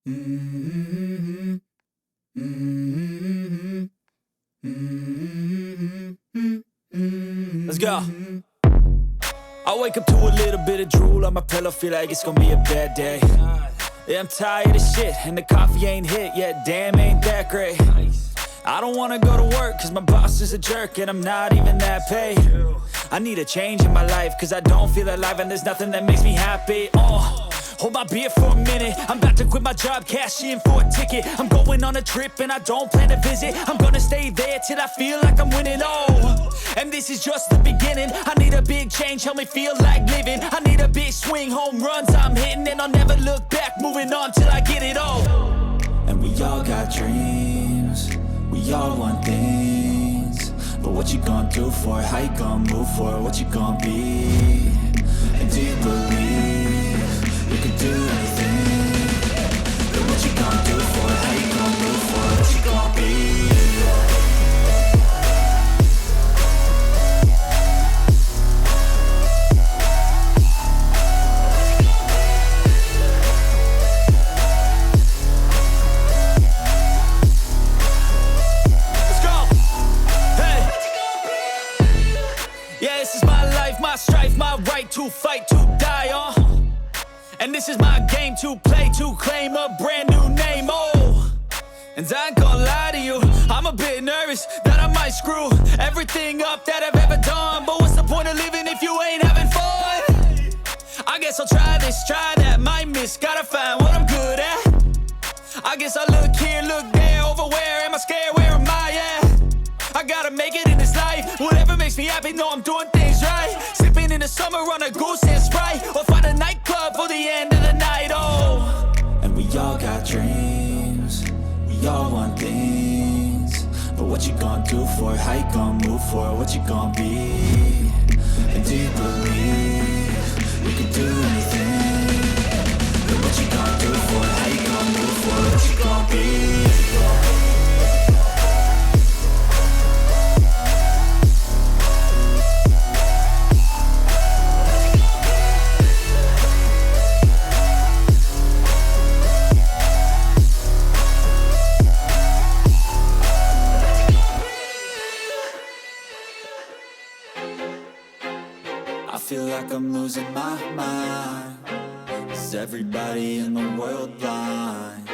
Let's go. I wake up to a little bit of drool on my pillow, feel like it's gonna be a bad day. Yeah, I'm tired of shit, and the coffee ain't hit yet, damn, ain't that great. I don't wanna go to work, cause my boss is a jerk, and I'm not even that paid. I need a change in my life, cause I don't feel alive, and there's nothing that makes me happy. Hold my beer for a minute, I'm about to quit my job, cash in for a ticket. I'm going on a trip and I don't plan to visit. I'm gonna stay there till I feel like I'm winning, and this is just the beginning. I need a big change, help me feel like living. I need a big swing, home runs I'm hitting, and I'll never look back, moving on till I get it all. And we all got dreams, we all want things, but what you gonna do for it? How you gonna move for it? What you gonna be? And do you believe you can do anything? But what you gonna do for it? How you gonna move for it? What you gonna be? Let's go! Hey! Yeah, this is my life, my strife, my right to fight, to die, and this is my game to play, to claim a brand new name, and I ain't gonna lie to you, I'm a bit nervous that I might screw everything up that I've ever done. But what's the point of living if you ain't having fun? I guess I'll try this, try that, might miss, gotta find what I'm good at. I guess I look here, look there, over where am I scared, where am I at? I gotta make it in this life, whatever makes me happy, know I'm doing things right. Sipping in the summer on a goose and Sprite, or find a nightclub for the end of the night, And we all got dreams, we all want things, but what you gonna do for it? How you gonna move for it? What you gonna be? And do you believe you can do anything? But what you gonna do for it? How you gonna move for it? What you gonna be? I feel like I'm losing my mind. Is everybody in the world blind?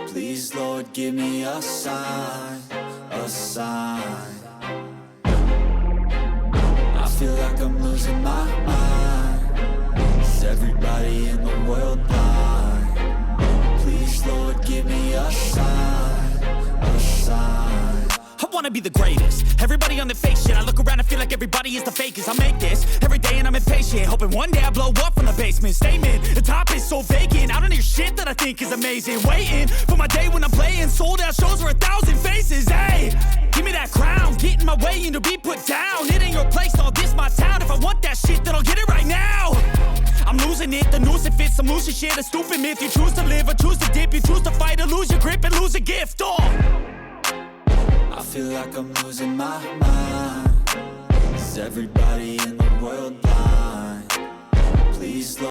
Please, Lord, give me a sign, a sign. I feel like I'm losing my mind. Is everybody in the world blind? Please, Lord, give me a sign, a sign. I wanna be the greatest. Everybody on the fake shit. I look around and feel like everybody is the fakest. I make this every day and I'm impatient, hoping one day I blow up from the basement. Statement, the top is so vacant. I don't hear shit that I think is amazing. Waiting for my day when I'm playing sold out shows for 1,000 faces. Hey, give me that crown, get in my way and to be put down. It ain't your place, no, this my town. If I want that shit, then I'll get it right now. I'm losing it, the noose it fits, some losing shit, a stupid myth. You choose to live or choose to dip, you choose to fight or lose your grip and lose a gift. I feel like I'm losing my mind. Is everybody in the world blind? Please, Lord.